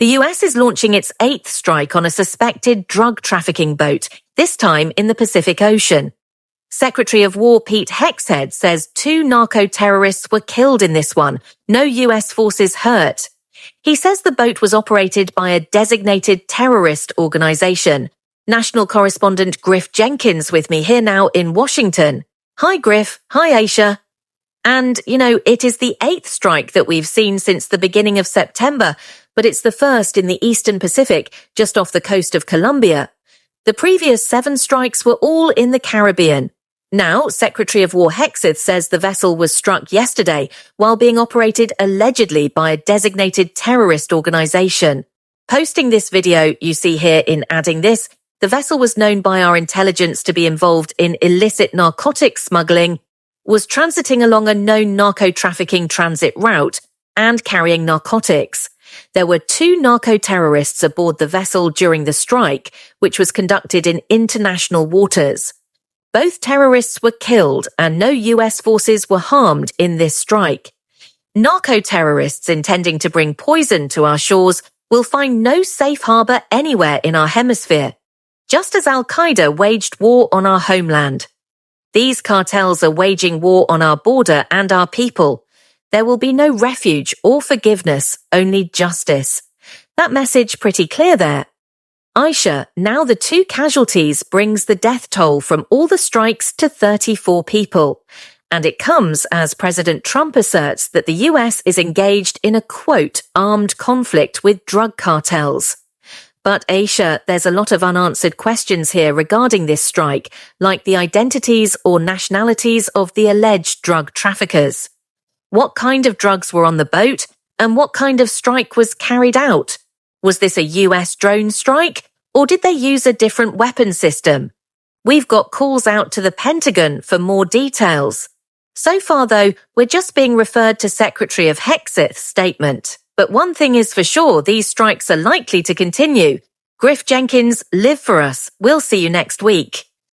The US is launching its 8th strike on a suspected drug trafficking boat, this time in the Pacific Ocean. Secretary of War Pete Hegseth says 2 narco-terrorists were killed in this one, no US forces hurt. He says the boat was operated by a designated terrorist organization. National correspondent Griff Jenkins with me here now in Washington. Hi Griff, hi Aisha. And, it is the 8th strike that we've seen since the beginning of September, but it's the first in the Eastern Pacific, just off the coast of Colombia. The previous 7 strikes were all in the Caribbean. Now, Secretary of War Hegseth says the vessel was struck yesterday while being operated allegedly by a designated terrorist organization. Posting this video you see here in Adding This, the vessel was known by our intelligence to be involved in illicit narcotics smuggling, was transiting along a known narco-trafficking transit route, and carrying narcotics. There were 2 narco-terrorists aboard the vessel during the strike, which was conducted in international waters. Both terrorists were killed and no US forces were harmed in this strike. Narco-terrorists intending to bring poison to our shores will find no safe harbor anywhere in our hemisphere, just as Al-Qaeda waged war on our homeland. These cartels are waging war on our border and our people. There will be no refuge or forgiveness, only justice. That message pretty clear there. Aisha, now the 2 casualties brings the death toll from all the strikes to 34 people. And it comes as President Trump asserts that the US is engaged in a, quote, armed conflict with drug cartels. But Aisha, there's a lot of unanswered questions here regarding this strike, like the identities or nationalities of the alleged drug traffickers. What kind of drugs were on the boat, and what kind of strike was carried out? Was this a US drone strike, or did they use a different weapon system? We've got calls out to the Pentagon for more details. So far, though, we're just being referred to Secretary of Hegseth's statement. But one thing is for sure, these strikes are likely to continue. Griff Jenkins, live for us. We'll see you next week.